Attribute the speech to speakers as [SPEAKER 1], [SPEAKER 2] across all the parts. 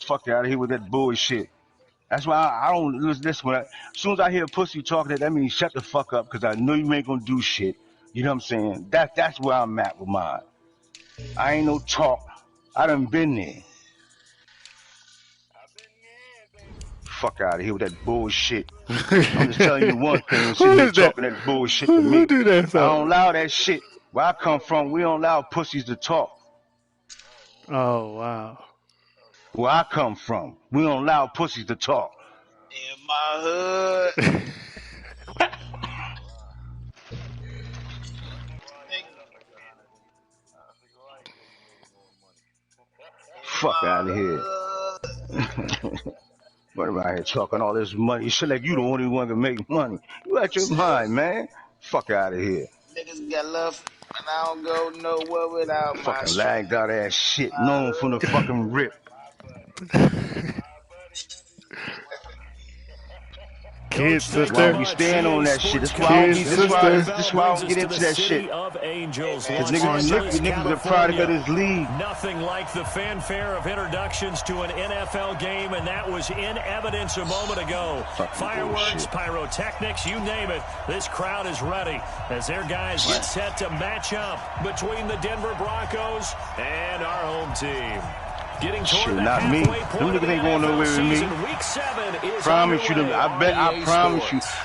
[SPEAKER 1] Fuck out of here with that bullshit. That's why I don't listen. As soon as I hear pussy talking, that means shut the fuck up, because I know you ain't gonna do shit. You know what I'm saying? That's where I'm at with mine. I ain't no talk. I done been there. Fuck out of here with that bullshit. I'm just telling you one thing. You sitting here talking that bullshit to me. I don't allow that shit. Where I come from, we don't allow pussies to talk.
[SPEAKER 2] Oh, wow.
[SPEAKER 1] Where I come from, we don't allow pussies to talk.
[SPEAKER 3] In my hood.
[SPEAKER 1] Fuck out of here. What about here talking all this money? Shit like you the only one can make money. You out your mind, man. Fuck out of here.
[SPEAKER 3] Niggas got love, and I don't go nowhere without my
[SPEAKER 1] fucking lagged out ass shit, known from the fucking rip.
[SPEAKER 2] Kids, sister.
[SPEAKER 1] We stand on that shit. That's why I don't get into that shit. Cause niggas are product of this league.
[SPEAKER 4] Nothing like the fanfare of introductions to an NFL game, and that was in evidence a moment ago. Fireworks, pyrotechnics, you name it. This crowd is ready as their guys get set to match up between the Denver Broncos and our home team. Getting toward the
[SPEAKER 1] not me. Them niggas ain't going nowhere with me. Promise you,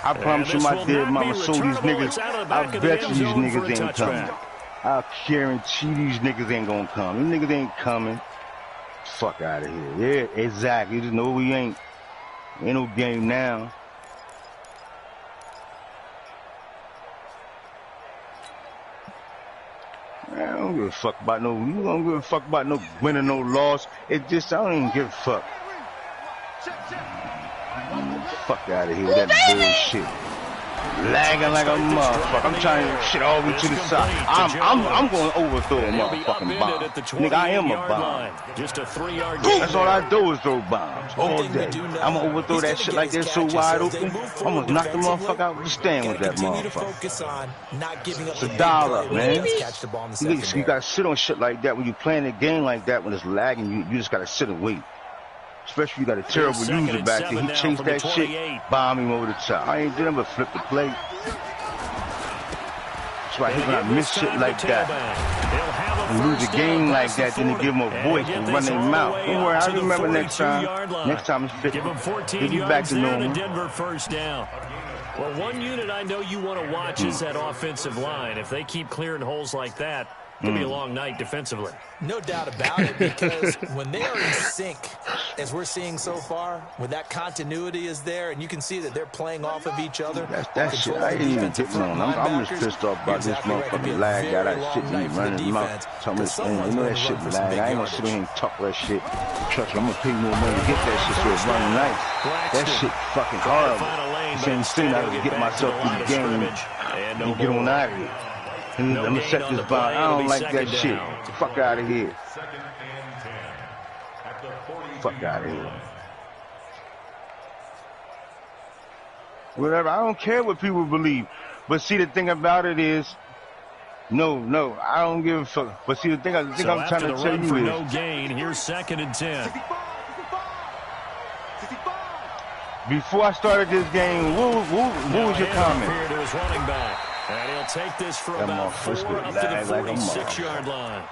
[SPEAKER 1] I promise you my dead mama sold these niggas. I bet you these niggas ain't coming. I guarantee these niggas ain't gonna come. These niggas ain't coming. Fuck out of here. Yeah, exactly. You just know we ain't. Ain't no game now. Man, I don't give a fuck about no. You don't give a fuck about no win or no loss. It just, I don't even give a fuck. Fuck out of here with that bullshit. Lagging like a motherfucker. I'm trying to shit all the way to the side. I'm going to overthrow a motherfucking bomb. Nigga, I am a bomb. That's all I do is throw bombs all day. I'm going to overthrow that shit like that so wide open. I'm going to knock the motherfucker out with the stand with that motherfucker. It's $1, man. You got to sit on shit like that when you're playing a game like that when it's lagging. You just got to sit and wait. Especially you got a terrible user back there. He chased that shit, bomb him over the top. I ain't did but flip the plate. That's why I hate when I miss shit like that. And lose a game like that, then they give them a voice to run their mouth. Don't worry, I remember next time. Next time it's 50. Give you back to normal.
[SPEAKER 4] Well, one unit I know you want to watch is that offensive line. If they keep clearing holes like that, it could be a long night defensively.
[SPEAKER 5] No doubt about it, because when they are in sync, as we're seeing so far, when that continuity is there, and you can see that they're playing off of each other.
[SPEAKER 1] That shit, I ain't even getting on. I'm just pissed off about this motherfucking lag. Got that shit me running his mouth. Telling me, you know that shit lag. I ain't gonna sit here and talk that shit. Trust me, I'm gonna pay more money to get that shit so it's running nice. That shit fucking horrible. Same thing, I gotta get myself through the game and get on out of here. I'm gonna set this bar. I don't like that shit. Fuck out of here. Fuck out of here. Whatever. I don't care what people believe. But see, the thing about it is, no, I don't give a fuck. But see, the thing I'm trying to tell you is,
[SPEAKER 4] no gain. Here's 2nd and 10.
[SPEAKER 1] Before I started this game, what was your comment?
[SPEAKER 4] And he'll take this for about 4 up to the 46-yard line.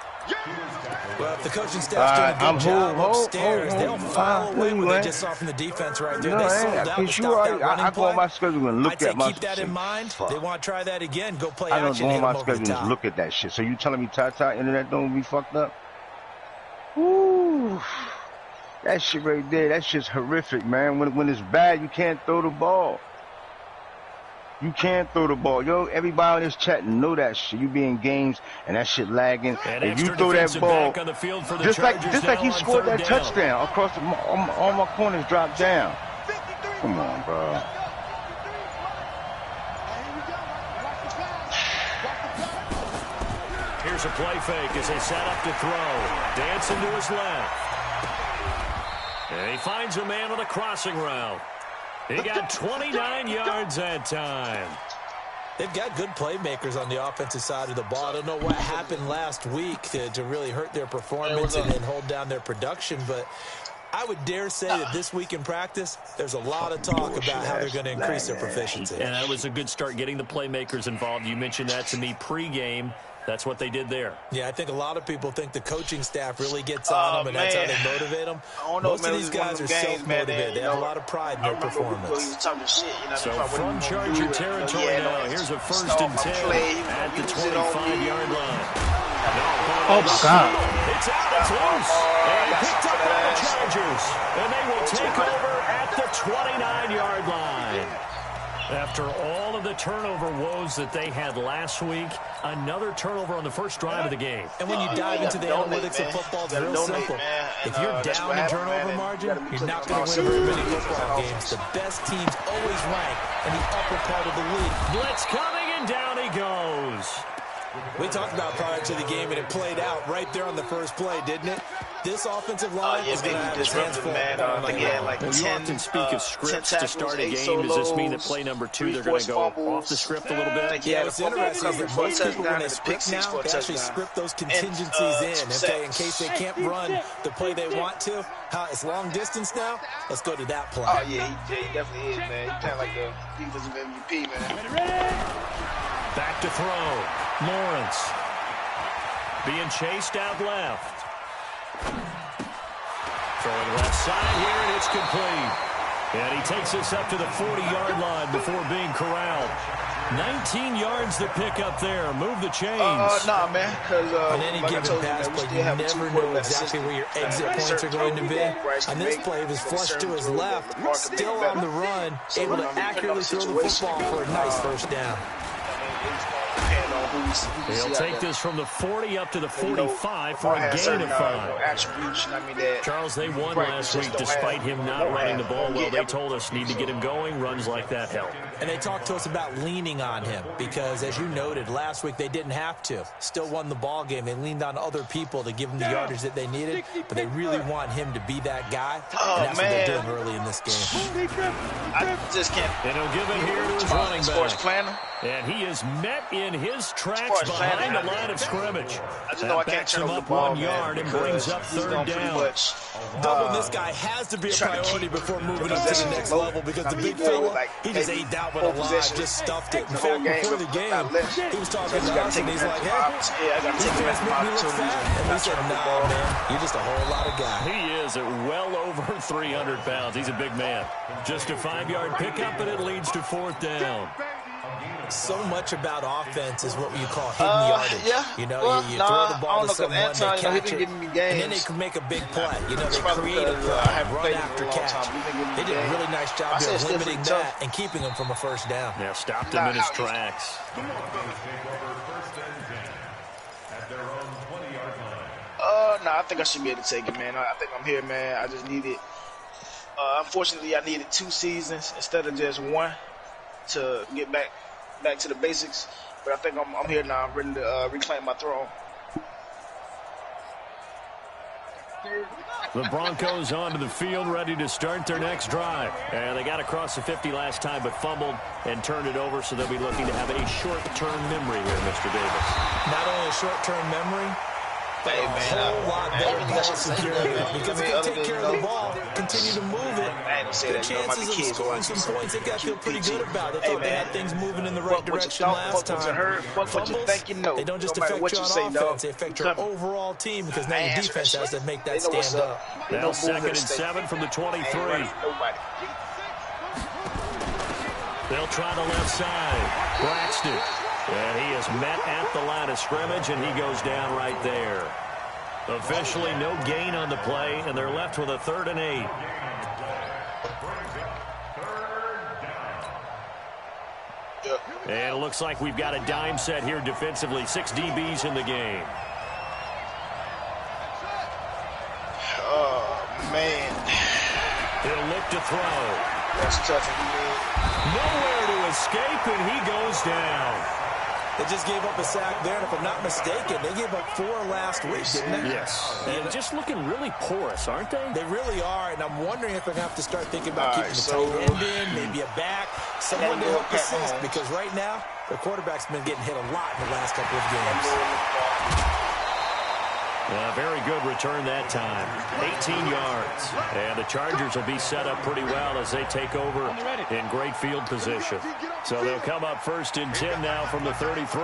[SPEAKER 5] Well, if the coaching staff's doing a good job upstairs, they'll file away what they just saw from the defense right there. They sold out to stop that running play.
[SPEAKER 1] I go on my schedule and look at my
[SPEAKER 5] keep that in mind. They want to try that again. Go play
[SPEAKER 1] action.
[SPEAKER 5] I
[SPEAKER 1] don't go on my schedule and look at that shit. So you telling me Tata internet don't be fucked up? Ooh. That shit right there, that shit's horrific, man. When it's bad, you can't throw the ball. You can't throw the ball. Yo, everybody in this chat know that shit. You be in games and that shit lagging. And you throw that ball, just like he scored that touchdown across all my corners dropped down. Come on, bro.
[SPEAKER 4] Here's a play fake as they set up to throw. Dancing to his left. And he finds a man on a crossing route. He got 29 yards that time.
[SPEAKER 5] They've got good playmakers on the offensive side of the ball. I don't know what happened last week to really hurt their performance and hold down their production, but I would dare say that this week in practice, there's a lot of talk about how they're going to increase their proficiency.
[SPEAKER 4] And that was a good start getting the playmakers involved. You mentioned that to me pregame. That's what they did there.
[SPEAKER 5] Yeah, I think a lot of people think the coaching staff really gets on them, and that's how they motivate them. Most of these guys are self-motivated. They have a lot of pride in their performance.
[SPEAKER 4] So from Charger territory now, here's a 1st and 10 at the 25-yard line.
[SPEAKER 2] Oh, my God.
[SPEAKER 4] It's out, it's loose, and picked up by the Chargers. And they will take over at the 29-yard line. After all of the turnover woes that they had last week, another turnover on the first drive of the game.
[SPEAKER 5] And when you dive into the analytics of football, it's real simple. If you're down in turnover margin, you're not going to win very many football games. The best teams always rank in the upper part of the league.
[SPEAKER 4] Blitz coming, and down he goes.
[SPEAKER 5] We talked about prior to the game, and it played out right there on the first play, didn't it? This offensive line is going to have his hands full.
[SPEAKER 4] You often speak of scripts to start a game. Does this mean that play number 2, they're going to go off the script a little bit?
[SPEAKER 5] Yeah, what's interesting is that most people, when they script now, they actually script those contingencies in case they can't run the play they want to. It's long distance now. Let's go to that play.
[SPEAKER 3] Oh, yeah, he definitely is, man. He's playing like the defensive MVP, man.
[SPEAKER 4] Back to throw. Lawrence being chased out left. Throwing left side here, and it's complete. And he takes us up to the 40-yard line before being corralled. 19 yards to pick up there. Move the chains.
[SPEAKER 3] Nah, man.
[SPEAKER 5] On any given pass play, you never know exactly where your exit points are going to be. On this play, he was flushed to his left, still on the run, able to accurately throw the football for a nice first down.
[SPEAKER 4] He'll take this from the 40 up to the 45 for a gain of 5. Charles, they won last week despite him not running the ball well. They told us need to get him going. Runs like that help.
[SPEAKER 5] And they talked to us about leaning on him because, as you noted, last week they didn't have to. Still won the ball game. They leaned on other people to give them the yardage that they needed, but they really want him to be that guy, and that's what they're doing early in this game.
[SPEAKER 3] I just can't.
[SPEAKER 4] And he'll give it here to his running
[SPEAKER 3] back.
[SPEAKER 4] And he is met in his tracks behind the line of scrimmage.
[SPEAKER 3] That
[SPEAKER 4] backs him up 1 yard and brings up 3rd down.
[SPEAKER 5] Doubling this guy has to be a priority before moving up to the next level because the big fella, he just ate that one alive, just stuffed it. In fact, before the game, he was talking to us, and he's like, hey, defense made me look fat. And we said, nah, man, you're just a whole lot of guy.
[SPEAKER 4] He is at well over 300 pounds. He's a big man. Just a 5-yard pickup, and it leads to 4th down.
[SPEAKER 5] So much about offense is what you call hidden yardage. You know, you throw the ball to someone, they catch it, and then they can make a big play. You know, they create a play, run after catch. They did a really nice job of limiting that and keeping him from a first down.
[SPEAKER 4] Yeah, stopped him in his tracks.
[SPEAKER 3] I think I should be able to take it, man. I think I'm here, man. I just need it. Unfortunately, I needed 2 seasons instead of just 1 to get back to the basics, but I think I'm here now. I'm ready to reclaim my throne.
[SPEAKER 4] The Broncos onto the field, ready to start their next drive. And they got across the 50 last time, but fumbled and turned it over, so they'll be looking to have a short-term memory here, Mr. Davis.
[SPEAKER 5] Not only a short-term memory, but a whole lot better ball security. Because if they take care of the ball, continue to move it, the chances of scoring some points, they got to feel pretty good about it. They thought they had things moving in the right direction last time. Fumbles, they don't just affect you on offense, they affect your overall team because now your defense has to make that stand up.
[SPEAKER 4] Now 2nd and 7 from the 23. They'll try the left side. Braxton. And he is met at the line of scrimmage, and he goes down right there. Officially no gain on the play, and they're left with a 3rd and 8. And it looks like we've got a dime set here defensively. 6 DBs in the game.
[SPEAKER 3] Oh, man.
[SPEAKER 4] He'll look to throw.
[SPEAKER 3] That's tough.
[SPEAKER 4] Nowhere to escape, and he goes down.
[SPEAKER 5] They just gave up a sack there, and if I'm not mistaken, they gave up 4 last week, didn't they?
[SPEAKER 4] Yes. And just looking really porous, aren't they?
[SPEAKER 5] They really are, and I'm wondering if they're going to have to start thinking about keeping the tight end in, maybe a back, someone to help assist, because right now, their quarterback's been getting hit a lot in the last couple of games.
[SPEAKER 4] Very good return that time. 18 yards. And the Chargers will be set up pretty well as they take over in great field position. So they'll come up 1st and 10 now from the 33.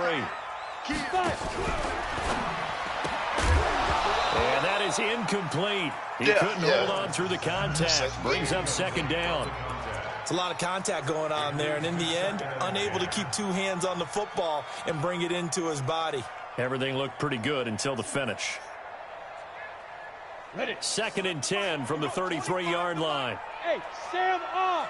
[SPEAKER 4] And that is incomplete. He couldn't hold on through the contact. Brings up 2nd down.
[SPEAKER 5] It's a lot of contact going on there, and in the end, unable to keep 2 hands on the football and bring it into his body.
[SPEAKER 4] Everything looked pretty good until the finish. 2nd and 10 from the 33-yard line.
[SPEAKER 6] Hey, Sam off.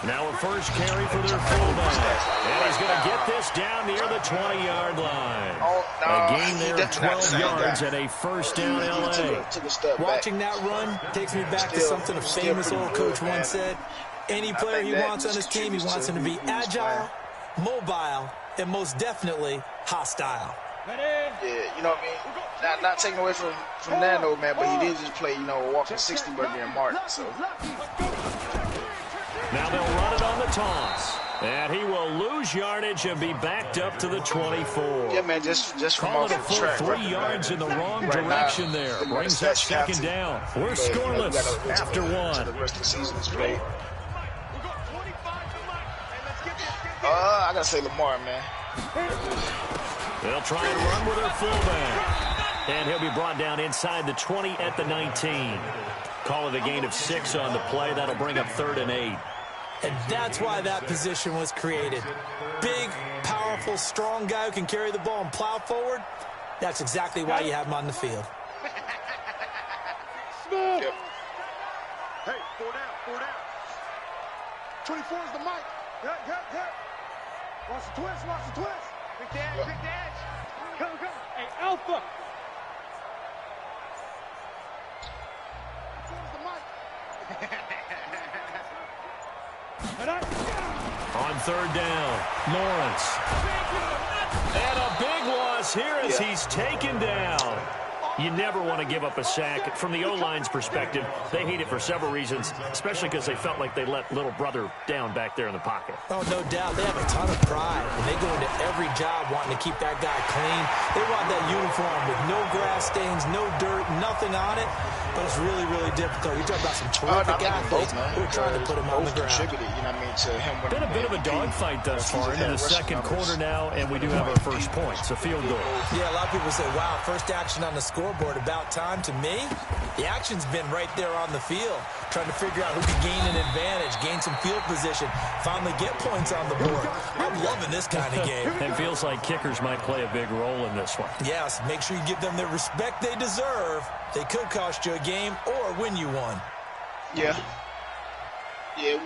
[SPEAKER 4] Now a first carry for their fullback. And he's going to get this down near the 20-yard line. A gain there of 12 yards and a 1st down LA.
[SPEAKER 5] Watching that run takes me back to something a famous old coach once said. Any player he wants on his team, he wants him to be agile, mobile, and most definitely hostile.
[SPEAKER 3] Yeah, you know what I mean? Not taking away from Nano, man, but he did just play, you know, walking 60 burger in Martin, so.
[SPEAKER 4] Now they'll run it on the toss. And he will lose yardage and be backed up to the 24.
[SPEAKER 3] Yeah, man, just from
[SPEAKER 4] Call
[SPEAKER 3] off
[SPEAKER 4] it a
[SPEAKER 3] the
[SPEAKER 4] full
[SPEAKER 3] track.
[SPEAKER 4] 3 yards in the wrong direction there. Brings up 2nd down. We're scoreless after 1.
[SPEAKER 3] The rest of the season is played. I gotta say Lamar, man.
[SPEAKER 4] They'll try and run with their fullback. And he'll be brought down inside the 20 at the 19. Call it a gain of 6 on the play. That'll bring up 3rd and 8.
[SPEAKER 5] And that's why that position was created. Big, powerful, strong guy who can carry the ball and plow forward. That's exactly why you have him on the field.
[SPEAKER 6] Smooth. Yep. Hey, 4 down. 24 is the mic. Yeah. Watch the twist. Big dash. Go. Hey, Alpha.
[SPEAKER 4] On 3rd down, Lawrence. And a big loss here as he's taken down. You never want to give up a sack. From the O-line's perspective, they hate it for several reasons, especially because they felt like they let little brother down back there in the pocket.
[SPEAKER 5] Oh, no doubt. They have a ton of pride, and they go into every job wanting to keep that guy clean. They want that uniform with no grass stains, no dirt, nothing on it. But it's really, really difficult. You're talking about some terrific athletes who are trying to put him on the ground.
[SPEAKER 3] You know what I mean, to him.
[SPEAKER 4] Been a bit of a dogfight thus far into the 2nd quarter now, and we do have our first point. It's a field goal.
[SPEAKER 5] Yeah, a lot of people say, wow, first action on the scoreboard, about time. To me, the action's been right there on the field, trying to figure out who can gain an advantage, gain some field position, finally get points on the board. I'm loving this kind of game.
[SPEAKER 4] It feels like kickers might play a big role in this one.
[SPEAKER 5] Yes, make sure you give them the respect they deserve. They could cost you a game or win you one.
[SPEAKER 3] Yeah, we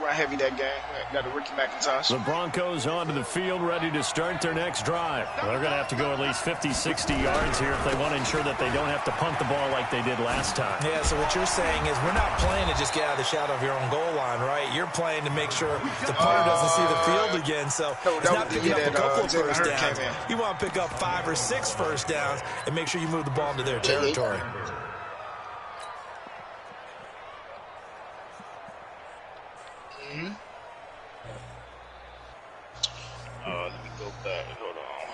[SPEAKER 3] run heavy that game. Got a Ricky McIntosh.
[SPEAKER 4] The Broncos onto the field, ready to start their next drive. They're going to have to go at least 50, 60 yards here if they want to ensure that they don't have to punt the ball like they did last time.
[SPEAKER 5] Yeah, so what you're saying is we're not playing to just get out of the shadow of your own goal line, right? You're playing to make sure the punter doesn't see the field again. So it's not picking up a couple of first downs. You want to pick up 5 or 6 first downs and make sure you move the ball into their territory.
[SPEAKER 3] Let me go back. Hold on.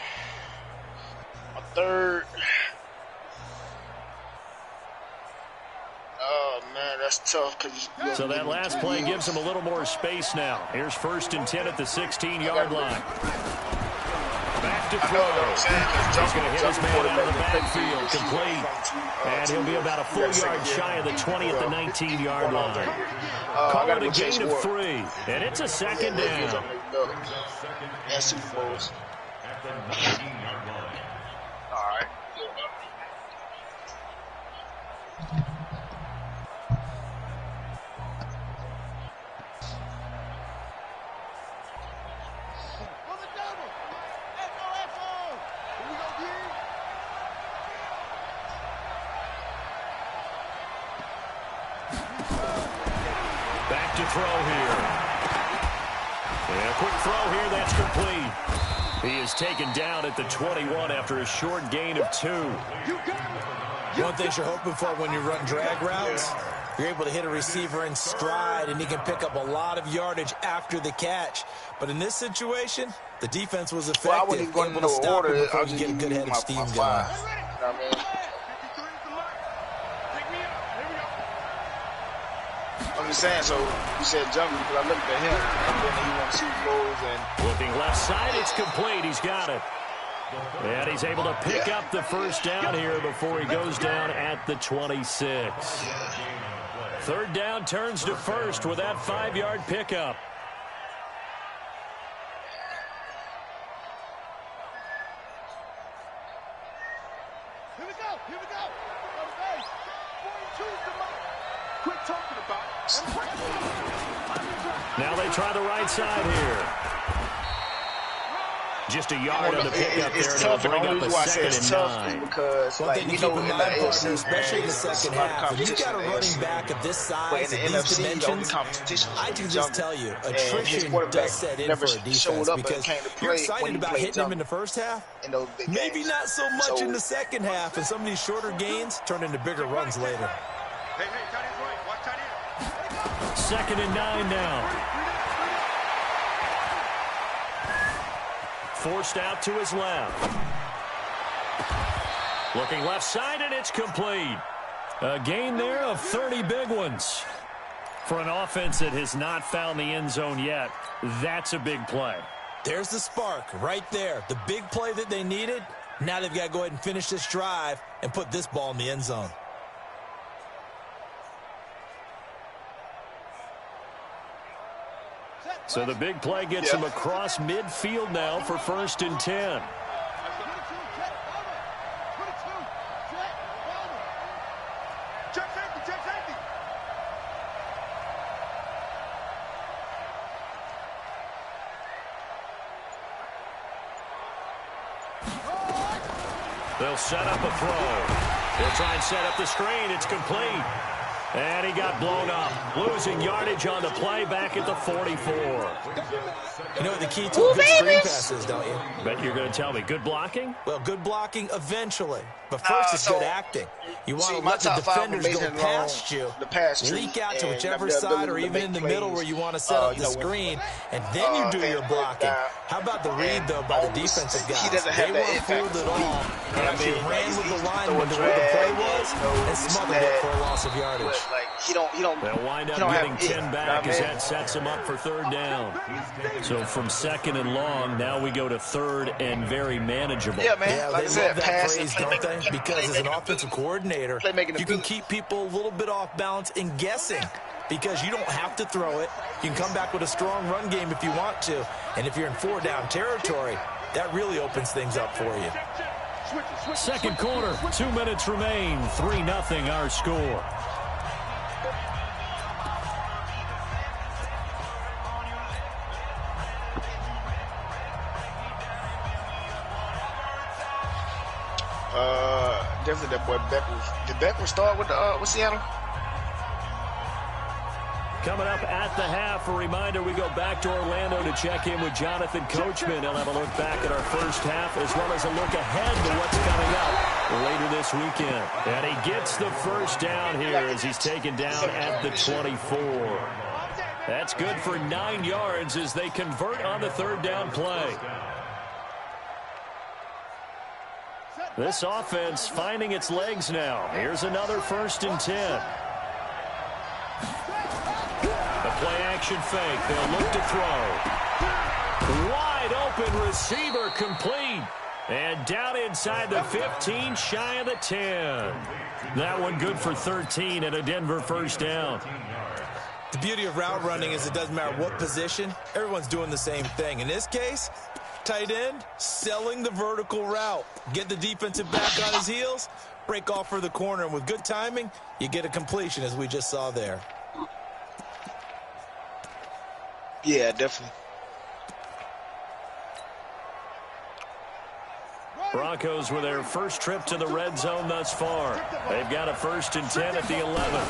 [SPEAKER 3] My 3rd. Oh, man, that's tough.
[SPEAKER 4] So that last play gives him a little more space now. Here's 1st and 10 at the 16-yard line. Back to throw. He's going to hit his man out of the backfield. Complete. And he'll be about a full yard shy of the 20 at the 19-yard line. Call it a gain of 3. And it's a 2nd down.
[SPEAKER 3] Yeah, Super Bowls. All right.
[SPEAKER 4] Back to throw here. And a quick throw here, that's complete. He is taken down at the 21 after a short gain of 2.
[SPEAKER 5] One thing you're hoping for when you run drag routes, You're able to hit a receiver in stride, and he can pick up a lot of yardage after the catch. But in this situation, the defense was effective.
[SPEAKER 3] Well, I wouldn't even go into no order.
[SPEAKER 5] Before you get a good head of steam going.
[SPEAKER 3] You know what I mean? I'm just saying, so you said jungle because I looked at him and then he won Super Bowls and
[SPEAKER 4] looking left side, it's complete. He's got it. And he's able to pick up the first down here before he goes down at the 26. Third down turns to first with that 5-yard pickup.
[SPEAKER 6] Here we go. Here we go. Quit talking about it.
[SPEAKER 4] Now they try the right side here. Just a yard on the pickup there.
[SPEAKER 3] It's tough, and the only reason why I say it's tough is because, like, you know, in the AFC,
[SPEAKER 5] especially in the second half, if you got a running back of this size,
[SPEAKER 3] but in the NFC, the only competition
[SPEAKER 5] I can just tell you, attrition does set in for a defense because you're excited about hitting him in the first half, maybe not so much in the second half, and some of these shorter gains turn into bigger runs later.
[SPEAKER 6] Hey, tight end's right. Watch tight end.
[SPEAKER 4] 2nd and 9 now. Forced out to his left. Looking left side, and it's complete. A gain there of 30 big ones. For an offense that has not found the end zone yet, that's a big play.
[SPEAKER 5] There's the spark right there. The big play that they needed. Now they've got to go ahead and finish this drive and put this ball in the end zone.
[SPEAKER 4] So the big play gets him across midfield now for 1st and 10. They'll set up a throw. They'll try and set up the screen. It's complete. And he got blown up, losing yardage on the play back at the 44.
[SPEAKER 5] You know what the key to a good screen pass is, don't you?
[SPEAKER 4] Bet you're going to tell me. Good blocking?
[SPEAKER 5] Well, good blocking eventually. But first, it's good acting. You want to let the defenders go past you, leak out to whichever side or even in the middle where you want to set up the screen, and then you do your blocking. How about the read, though, by the defensive guys? They weren't fooled at all. They actually ran with the lineman to where the play was and smothered it for a loss of yardage.
[SPEAKER 4] They'll wind up getting 10 back as that sets them up for 3rd down. So from 2nd and long, now we go to 3rd and very manageable.
[SPEAKER 3] Yeah, man.
[SPEAKER 5] Yeah,
[SPEAKER 3] like
[SPEAKER 5] they
[SPEAKER 3] I said,
[SPEAKER 5] love that
[SPEAKER 3] pass
[SPEAKER 5] phrase, don't they? Because as an offensive coordinator, you can keep people a little bit off balance and guessing because you don't have to throw it. You can come back with a strong run game if you want to. And if you're in 4-down territory, that really opens things up for you.
[SPEAKER 4] 2nd quarter, 2 minutes remain. 3-0 our score.
[SPEAKER 3] Definitely that boy Beckles. Did Beckles start with Seattle?
[SPEAKER 4] Coming up at the half, a reminder, we go back to Orlando to check in with Jonathan Coachman. He'll have a look back at our first half as well as a look ahead to what's coming up later this weekend. And he gets the first down here as he's taken down at the 24. That's good for 9 yards as they convert on the 3rd down play. This offense finding its legs now. Here's another 1st and 10. A play-action fake. They'll look to throw. Wide open receiver complete. And down inside the 15, shy of the 10. That one good for 13 and a Denver 1st down.
[SPEAKER 5] The beauty of route running is it doesn't matter what position. Everyone's doing the same thing. In this case, tight end, selling the vertical route. Get the defensive back on his heels, break off for the corner, and with good timing, you get a completion, as we just saw there.
[SPEAKER 3] Yeah, definitely.
[SPEAKER 4] Broncos with their first trip to the red zone thus far. They've got a 1st and 10 at the 11.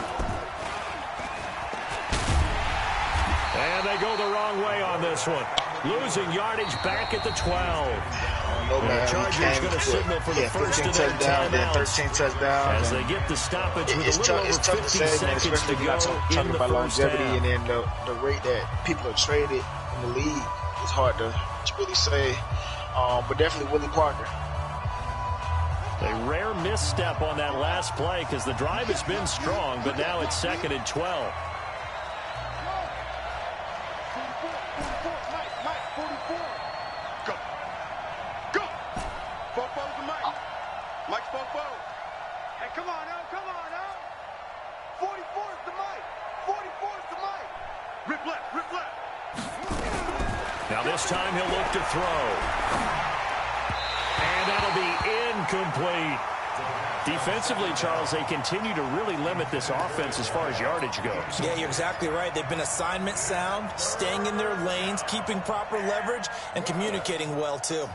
[SPEAKER 4] And they go the wrong way on this one. Losing yardage back at the 12.
[SPEAKER 3] know, man.
[SPEAKER 4] The Chargers going to signal for the first
[SPEAKER 3] 15 touchdowns, then 13 touchdowns.
[SPEAKER 4] As they get the stoppage with a little over 50
[SPEAKER 3] say, man,
[SPEAKER 4] seconds
[SPEAKER 3] especially
[SPEAKER 4] to
[SPEAKER 3] if you're
[SPEAKER 4] go
[SPEAKER 3] talking
[SPEAKER 4] in the
[SPEAKER 3] about
[SPEAKER 4] first
[SPEAKER 3] longevity
[SPEAKER 4] half.
[SPEAKER 3] and then the rate that people are traded in the league. It's hard to really say. But definitely Willie Parker.
[SPEAKER 4] A rare misstep on that last play because the drive has been strong, but now it's 2nd and 12. Now this time he'll look to throw. And that'll be incomplete. Defensively, Charles, they continue to really limit this offense as far as yardage goes.
[SPEAKER 5] Yeah, you're exactly right. They've been assignment sound, staying in their lanes, keeping proper leverage, and communicating well, too.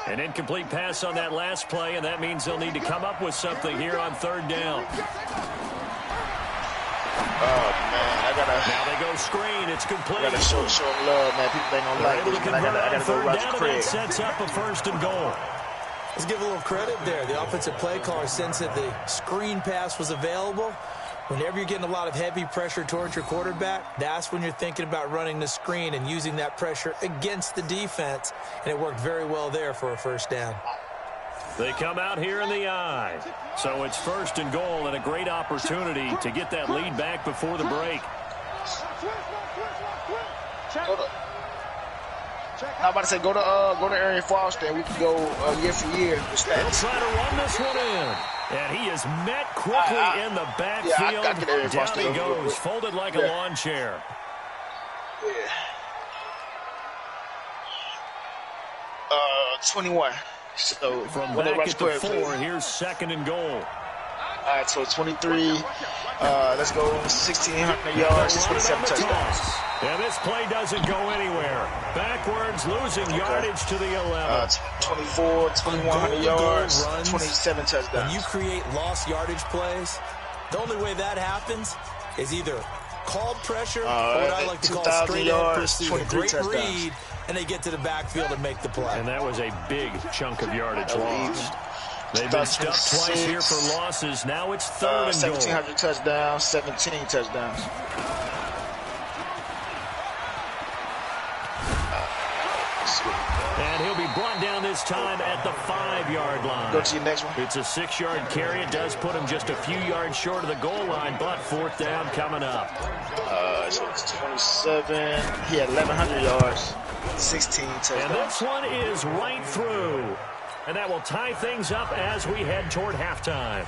[SPEAKER 4] An incomplete pass on that last play, and that means they'll need to come up with something here on 3rd down.
[SPEAKER 3] Oh, man,
[SPEAKER 4] now they go screen. It's complete.
[SPEAKER 3] I gotta show love, man. People ain't gonna like this, man. I gotta go Roger Craig.
[SPEAKER 4] Sets up a 1st and goal.
[SPEAKER 5] Let's give a little credit there. The offensive play caller sensed that the screen pass was available. Whenever you're getting a lot of heavy pressure towards your quarterback, that's when you're thinking about running the screen and using that pressure against the defense. And it worked very well there for a 1st down.
[SPEAKER 4] They come out here in the eye. So it's 1st and goal and a great opportunity to get that lead back before the break.
[SPEAKER 3] I'm about to say, go to Aaron Foster, and we can go year for year with stats.
[SPEAKER 4] They'll try to run this one in. And he is met quickly in the backfield. Down he goes, folded like a lawn chair.
[SPEAKER 3] Yeah. 21. So
[SPEAKER 4] from back at the 4, here's 2nd and goal.
[SPEAKER 3] All right, so 23. Let's go 1,600 yards, 27 touchdowns.
[SPEAKER 4] And this play doesn't go anywhere. Backwards, losing yardage to the 11.
[SPEAKER 3] 24, 2,100 yards, 27 touchdowns.
[SPEAKER 5] When you create lost yardage plays, the only way that happens is either called pressure or what I like to call straight end pursuit. A great read, and they get to the backfield and make the play.
[SPEAKER 4] And that was a big chunk of yardage lost. They've been stuffed twice here for losses. Now it's 3rd and goal.
[SPEAKER 3] 1,700 touchdowns, 17 touchdowns.
[SPEAKER 4] And he'll be brought down this time at the 5-yard line.
[SPEAKER 3] Go to your next one.
[SPEAKER 4] It's a 6-yard carry. It does put him just a few yards short of the goal line, but 4th down coming up.
[SPEAKER 3] So it's 27. He had 1,100 yards, 16 touchdowns.
[SPEAKER 4] And this one is right through. And that will tie things up as we head toward halftime.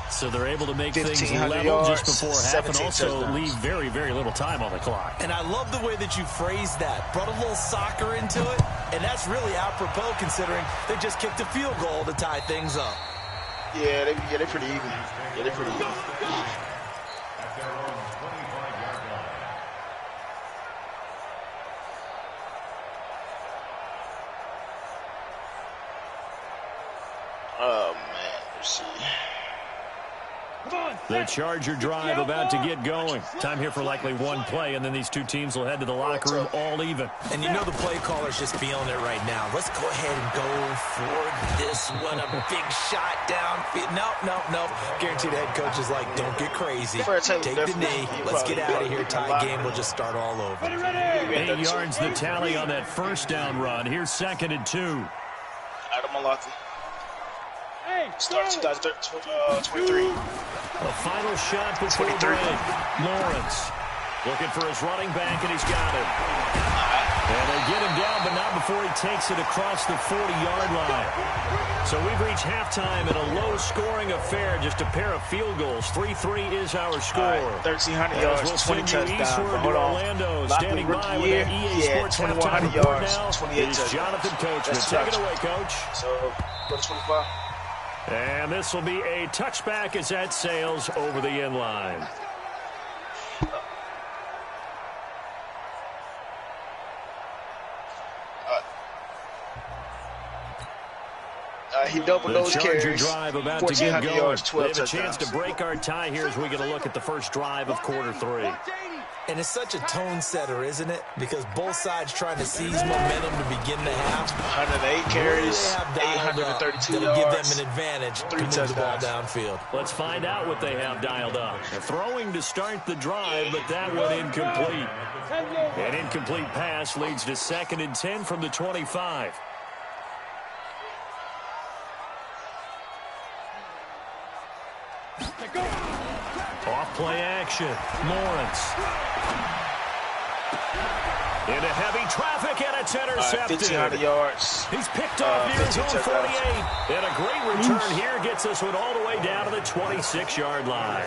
[SPEAKER 4] So they're able to make things level just before half and also leave very, very little time on the clock.
[SPEAKER 5] And I love the way that you phrased that. Brought a little soccer into it, and that's really apropos considering they just kicked a field goal to tie things up.
[SPEAKER 3] Yeah, they're pretty even. Yeah, they're pretty even. Oh, man, let's see.
[SPEAKER 4] The Charger drive about to get going. Time here for likely one play, and then these two teams will head to the locker room all even.
[SPEAKER 5] And you know the play caller's just feeling it right now. Let's go ahead and go for this one. A big shot down. No. Guaranteed the head coach is like, don't get crazy. Take the knee. Let's get out of here. Tie game. We'll just start all over.
[SPEAKER 4] 8 yards the tally on that 1st down run. Here's 2nd and 2.
[SPEAKER 3] Adam Malaki. Start 2023.
[SPEAKER 4] A final shot before break. Lawrence looking for his running back, and he's got it. And they get him down, but not before he takes it across the 40-yard line. So we've reached halftime in a low-scoring affair, just a pair of field goals. 3-3 is our score.
[SPEAKER 3] Right, 1,300 yards,
[SPEAKER 4] we'll
[SPEAKER 3] 20 touchdowns.
[SPEAKER 4] Hold on. Orlando, standing by with an EA Sports halftime report now.
[SPEAKER 3] 28 touchdowns.
[SPEAKER 4] Jonathan Coachman. Take it away, Coach.
[SPEAKER 3] So, go to 25.
[SPEAKER 4] And this will be a touchback as that sails over the end line.
[SPEAKER 3] He doubled those carries.
[SPEAKER 4] Drive about to get going.
[SPEAKER 3] Yards, 12
[SPEAKER 4] they have
[SPEAKER 3] touchdowns.
[SPEAKER 4] a chance to break our tie here as we get a look at the first drive of quarter 3.
[SPEAKER 5] And it's such a tone setter, isn't it? Because both sides trying to seize momentum to begin the half.
[SPEAKER 3] 108 carries, 832
[SPEAKER 5] yards. Give them an advantage
[SPEAKER 3] 3
[SPEAKER 5] to move
[SPEAKER 3] touchdowns.
[SPEAKER 5] the ball downfield.
[SPEAKER 4] Let's find out what they have dialed up. They're throwing to start the drive, but that one incomplete. An incomplete pass leads to 2nd and 10 from the 25. Off play action. Lawrence. Into heavy traffic, and it's intercepted.
[SPEAKER 3] 1,500 yards.
[SPEAKER 4] He's picked off near his own 48. And a great return here gets us one all the way down to the 26-yard line.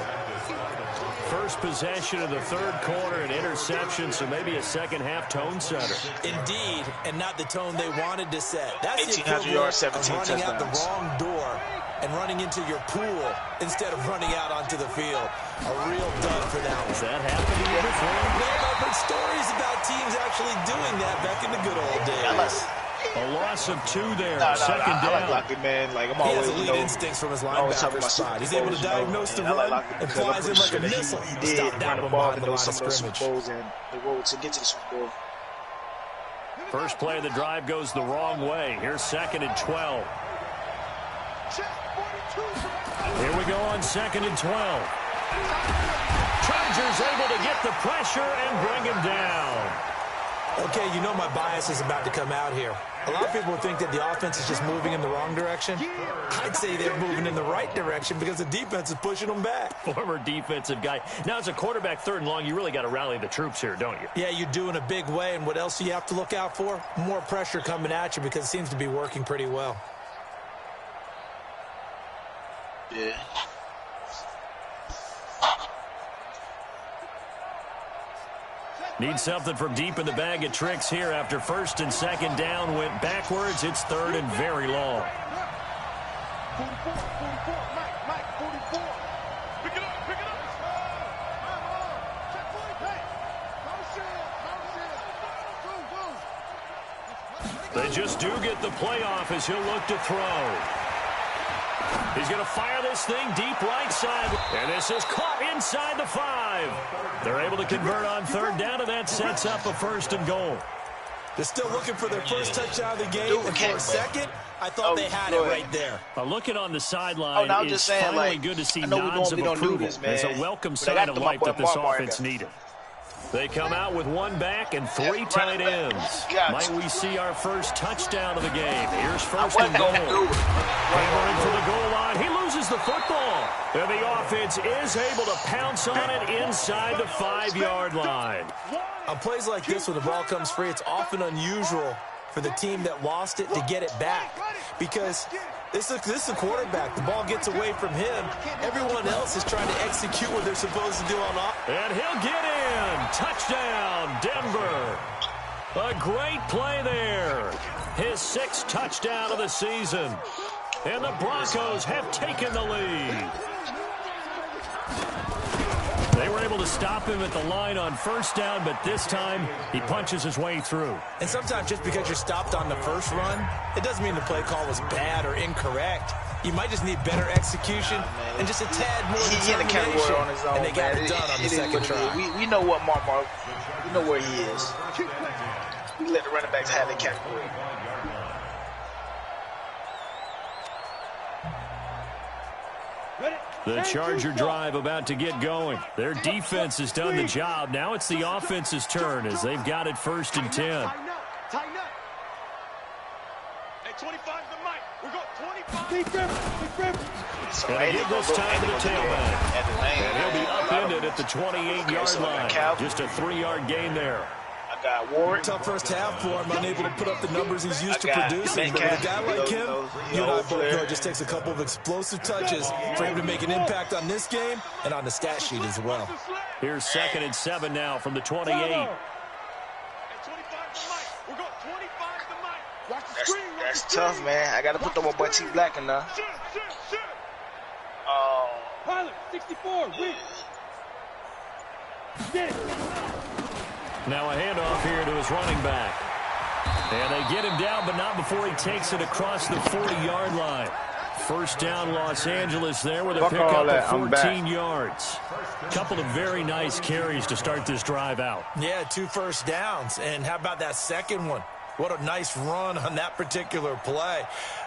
[SPEAKER 4] First possession of the 3rd quarter, an interception, so maybe a second-half tone setter.
[SPEAKER 5] Indeed, and not the tone they wanted to set. That's the
[SPEAKER 3] 1,800 yards, 17
[SPEAKER 5] of running out the
[SPEAKER 3] touchdowns.
[SPEAKER 5] wrong door and running into your pool instead of running out onto the field. A real dud for that one.
[SPEAKER 4] Has that happened to you before?
[SPEAKER 5] No, I've heard stories about teams actually doing that back in the good old days.
[SPEAKER 4] A loss of 2 there.
[SPEAKER 3] I
[SPEAKER 4] Second down.
[SPEAKER 3] like Lockie, man. Like, I'm
[SPEAKER 5] He
[SPEAKER 3] always,
[SPEAKER 5] has elite instincts from his linebacker spot. He's able to diagnose the run and flies in like a missile.
[SPEAKER 3] He did
[SPEAKER 5] Stop
[SPEAKER 3] run
[SPEAKER 5] that
[SPEAKER 3] the
[SPEAKER 5] one
[SPEAKER 3] ball
[SPEAKER 5] behind
[SPEAKER 3] in
[SPEAKER 5] the line
[SPEAKER 3] some
[SPEAKER 5] of
[SPEAKER 3] of those Super
[SPEAKER 5] scrimmage.
[SPEAKER 3] Bowls and the road to get to the Super Bowl.
[SPEAKER 4] First play of the drive goes the wrong way. Here's 2nd and 12. Here we go on 2nd and 12. Chargers able to get the pressure and bring him down.
[SPEAKER 5] Okay, you know my bias is about to come out here. A lot of people think that the offense is just moving in the wrong direction. I'd say they're moving in the right direction because the defense is pushing them back.
[SPEAKER 4] Former defensive guy. Now, as a quarterback 3rd and long, you really got to rally the troops here, don't you?
[SPEAKER 5] Yeah, you do in a big way, and what else do you have to look out for? More pressure coming at you because it seems to be working pretty well.
[SPEAKER 3] Yeah.
[SPEAKER 4] Need something from deep in the bag of tricks here after 1st and 2nd down went backwards. It's 3rd and very long.
[SPEAKER 6] 44, Mike, 44. Pick it up. Check 40. Hey,
[SPEAKER 4] They just do get the playoff as he'll look to throw. He's going to fire this thing deep right side. And this is caught inside the 5. They're able to convert on 3rd down, and that sets up a 1st and goal.
[SPEAKER 5] They're still looking for their first touchdown of the game, and for a second, I thought they had it right there.
[SPEAKER 4] Looking on the sideline,
[SPEAKER 3] I'm
[SPEAKER 4] it's
[SPEAKER 3] just saying,
[SPEAKER 4] finally
[SPEAKER 3] like,
[SPEAKER 4] good to see
[SPEAKER 3] I know we
[SPEAKER 4] nods of
[SPEAKER 3] normally don't do
[SPEAKER 4] approval.
[SPEAKER 3] this, man,
[SPEAKER 4] It's a welcome
[SPEAKER 3] but I
[SPEAKER 4] sign
[SPEAKER 3] got
[SPEAKER 4] of
[SPEAKER 3] to
[SPEAKER 4] life
[SPEAKER 3] my
[SPEAKER 4] that
[SPEAKER 3] boy
[SPEAKER 4] this
[SPEAKER 3] Mark
[SPEAKER 4] offense
[SPEAKER 3] Mark.
[SPEAKER 4] needed. They come out with 1 back and 3 tight ends. Might we see our first touchdown of the game? Here's 1st and goal. Hammering for the goal line. He loses the football. And the offense is able to pounce on it inside the 5-yard line.
[SPEAKER 5] On plays like this where the ball comes free, it's often unusual for the team that lost it to get it back. Because this is a quarterback. The ball gets away from him. Everyone else is trying to execute what they're supposed to do on offense.
[SPEAKER 4] And he'll get in. Touchdown, Denver. A great play there. His 6th touchdown of the season. And the Broncos have taken the lead. They were able to stop him at the line on 1st down, but this time he punches his way through.
[SPEAKER 5] And sometimes just because you're stopped on the first run, it doesn't mean the play call was bad or incorrect. You might just need better execution and just a tad more determination.
[SPEAKER 3] On his own,
[SPEAKER 5] and they got it done on the second try.
[SPEAKER 3] We know what Mark, we know where he is. We let the running backs have the category.
[SPEAKER 4] The Charger drive about to get going. Their defense has done the job. Now it's the offense's turn as they've got it 1st and 10.
[SPEAKER 6] Tighten up. Hey, 25 the mic. We got 25. Keep gripping.
[SPEAKER 3] So
[SPEAKER 4] And they give this time to the tailback. And he'll be upended at the 28-yard line. Just a 3-yard gain there.
[SPEAKER 3] I got Warwick.
[SPEAKER 5] Tough first half for him, unable to put up the numbers he's used to
[SPEAKER 3] I got
[SPEAKER 5] producing. But with a guy like him,
[SPEAKER 3] you
[SPEAKER 5] you
[SPEAKER 3] know,
[SPEAKER 5] and I both know it just takes a couple of explosive touches for him to make an impact on this game and on the stat sheet as well.
[SPEAKER 4] Here's 2nd and 7 now from the 28.
[SPEAKER 6] Hey, 25 the mic. We got 25 the mic. Watch the screen.
[SPEAKER 3] That's tough, man. I got to put them on my T Black in there.
[SPEAKER 6] Shit. Pilot, 64, weak. Get it.
[SPEAKER 4] Now a handoff here to his running back. And they get him down, but not before he takes it across the 40-yard line. First down, Los Angeles there with a pickup of 14 yards. Couple of very nice carries to start this drive out.
[SPEAKER 5] Yeah, 2 first downs. And how about that second one? What a nice run on that particular play.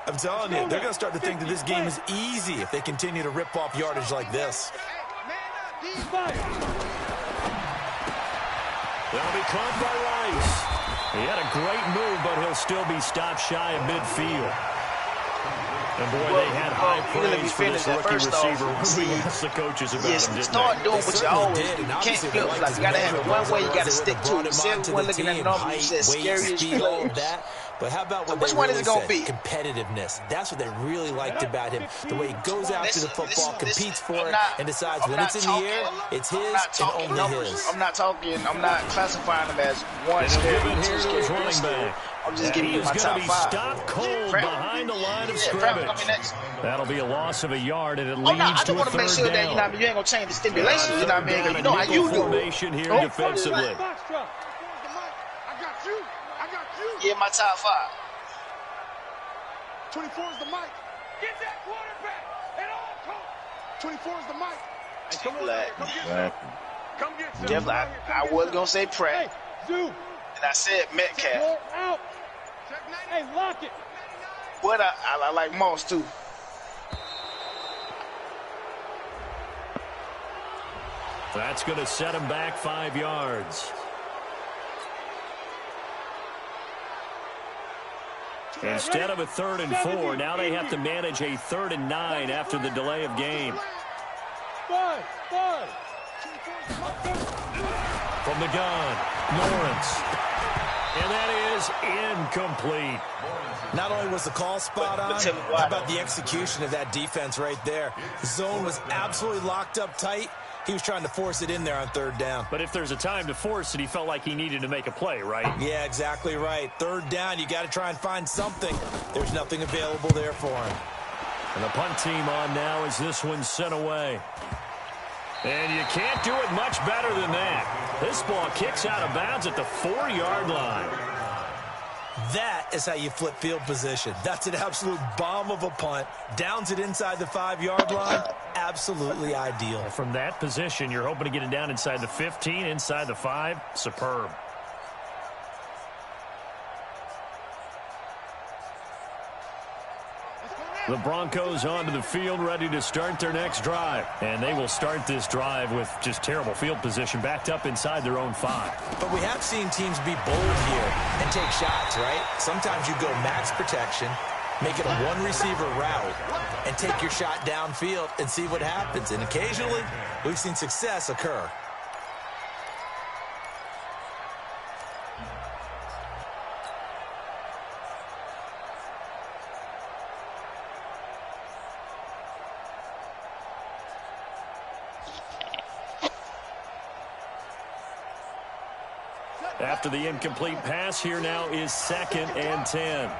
[SPEAKER 5] I'm telling you, they're going to start to think that this game is easy if they continue to rip off yardage like this.
[SPEAKER 4] They'll be caught by Rice. He had a great move, but he'll still be stopped shy of midfield. And boy, they had high praise for this rookie receiver. We asked the coaches about him, didn't
[SPEAKER 3] start doing what you always do. You
[SPEAKER 5] And
[SPEAKER 3] can't flip flop. You got to have it one way. You got to stick to it. You see everyone looking at the number. You said scariest players.
[SPEAKER 5] But how about what
[SPEAKER 3] which one is it going to be?
[SPEAKER 5] Competitiveness. That's what they really liked about him. The way he goes after the football, competes for it, and decides when it's in the air, it's his and only his.
[SPEAKER 3] I'm not classifying him as one scary, two scary. I'm just giving you my top 5.
[SPEAKER 4] Stopped cold behind the line of scrimmage. That'll be a loss of a yard, and it leads to a third down.
[SPEAKER 3] I just want to make sure that you ain't going to change the stimulation. You know what I mean? You know how you do.
[SPEAKER 4] Formation here defensively.
[SPEAKER 3] Yeah, my top 5.
[SPEAKER 6] 24 is the mic. Get that quarterback at all costs. 24 is the mic.
[SPEAKER 3] Hey, come get some. I was going to say Pratt. And I said Metcalf.
[SPEAKER 6] Out. Hey, lock it.
[SPEAKER 3] But I like Moss, too.
[SPEAKER 4] That's going to set him back 5 yards. Instead of a 3rd and 4, now they have to manage a 3rd and 9 after the delay of game. From the gun, Lawrence. And that is incomplete.
[SPEAKER 5] Not only was the call spot on, how about the execution of that defense right there? The zone was absolutely locked up tight. He was trying to force it in there on 3rd down.
[SPEAKER 4] But if there's a time to force it, he felt like he needed to make a play, right?
[SPEAKER 5] Yeah, exactly right. 3rd down, you got to try and find something. There's nothing available there for him.
[SPEAKER 4] And the punt team on now as this one's sent away. And you can't do it much better than that. This ball kicks out of bounds at the 4-yard line.
[SPEAKER 5] That is how you flip field position. That's an absolute bomb of a punt. Downs it inside the 5-yard line. Absolutely ideal.
[SPEAKER 4] From that position, you're hoping to get it down inside the 15, inside the 5. Superb. The Broncos onto the field, ready to start their next drive. And they will start this drive with just terrible field position, backed up inside their own 5.
[SPEAKER 5] But we have seen teams be bold here and take shots, right? Sometimes you go max protection, make it a 1-receiver route, and take your shot downfield and see what happens. And occasionally, we've seen success occur.
[SPEAKER 4] After the incomplete pass, here now is 2nd and 10.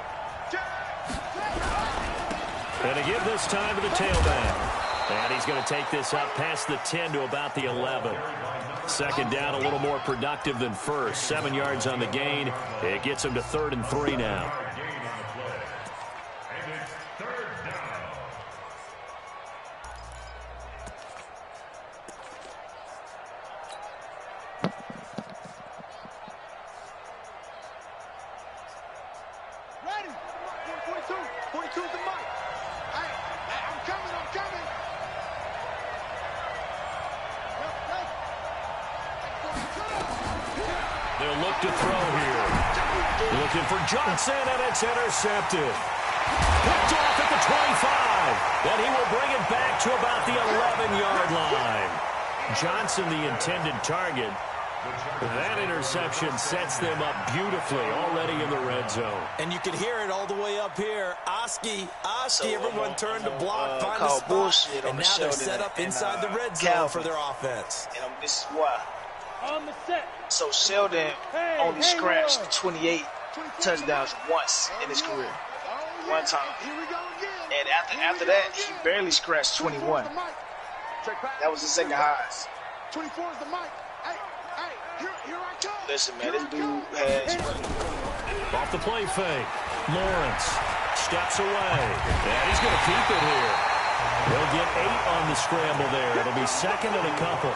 [SPEAKER 4] And to give this time to the tailback. And he's going to take this up past the 10 to about the 11. 2nd down, a little more productive than first. 7 yards on the gain. It gets him to 3rd and 3 now. Johnson, and it's intercepted. Picked off at the 25. And he will bring it back to about the 11-yard line. Johnson, the intended target. That interception sets them up beautifully already in the red zone. And you can hear it all the way up here. Oski, everyone turned to block, find a spot, and now they're set up inside the red zone for their offense.
[SPEAKER 3] And this is why. So Sheldon only scratched 28 touchdowns once in his career. One time. And after that, he barely scratched 21. That was the second highest.
[SPEAKER 6] 24 is the mic. Hey, here I come.
[SPEAKER 3] Listen, man, this dude has
[SPEAKER 4] Off the play fake. Lawrence steps away. And he's going to keep it here. They'll get 8 on the scramble there. It'll be second and a couple.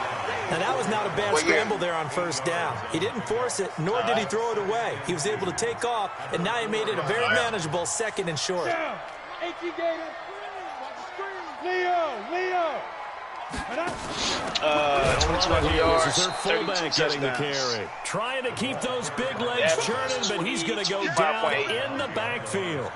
[SPEAKER 5] Now, that was not a bad scramble there on first down. He didn't force it, nor did he throw it away. He was able to take off, and now he made it a very manageable second and short.
[SPEAKER 6] Leo.
[SPEAKER 3] 22 yards.
[SPEAKER 4] This is their fullback getting the carry. Trying to keep those big legs churning, but he's going to go down in the backfield.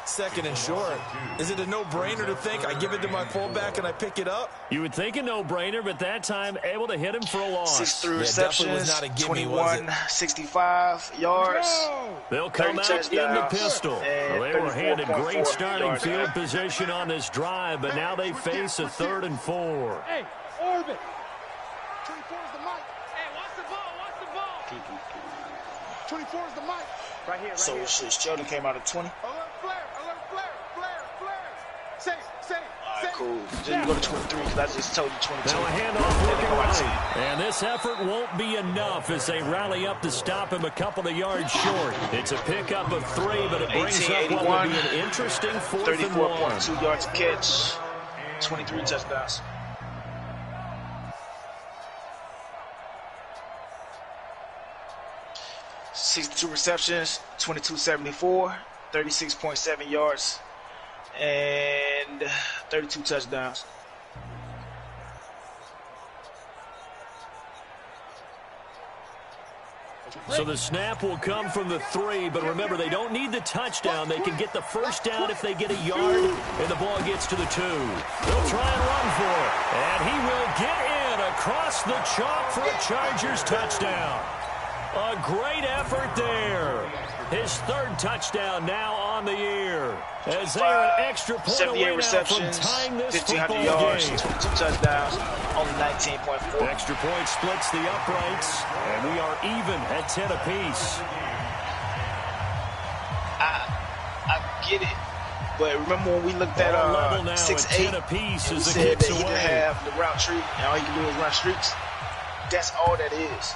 [SPEAKER 5] Second and short. Is it a no-brainer to think I give it to my fullback and I pick it up?
[SPEAKER 4] You would think a no-brainer, but that time able to hit him for a loss.
[SPEAKER 3] 6 receptions, 21, 65 yards.
[SPEAKER 4] They'll come out in the pistol. Well, they were handed great starting field position on this drive, but now they face a 3rd and 4.
[SPEAKER 6] Hey, orbit. 24's the mic. Hey, watch the ball. 24's the mic. Right here.
[SPEAKER 3] So Sheldon came out at 20.
[SPEAKER 6] Alert flare. Say.
[SPEAKER 3] All right, cool. Just go to 23 because I just told you 22.
[SPEAKER 4] Now a handoff looking right. And this effort won't be enough as they rally up to stop him a couple of yards short. It's a pickup of 3, but it brings up what will be an interesting 4th and 1.
[SPEAKER 3] 34.2 yards a catch, 23 touchdowns. $62 receptions, 2274, 36.7 yards, and 32 touchdowns.
[SPEAKER 4] So the snap will come from the 3, but remember, they don't need the touchdown. They can get the first down if they get a yard, and the ball gets to the 2. They'll try and run for it, and he will get in across the chalk for a Chargers touchdown. A great effort there. His 3rd touchdown now on the year. As they are an extra point away now from tying this
[SPEAKER 3] 1,500 yards, 22 touchdowns, only 19.4.
[SPEAKER 4] Extra point splits the uprights, and we are even at 10 apiece.
[SPEAKER 3] I get it, but remember when we looked at 6'8",
[SPEAKER 4] apiece
[SPEAKER 3] and we
[SPEAKER 4] as
[SPEAKER 3] said that he could have the route tree, and all he can do is run streaks. That's all that is.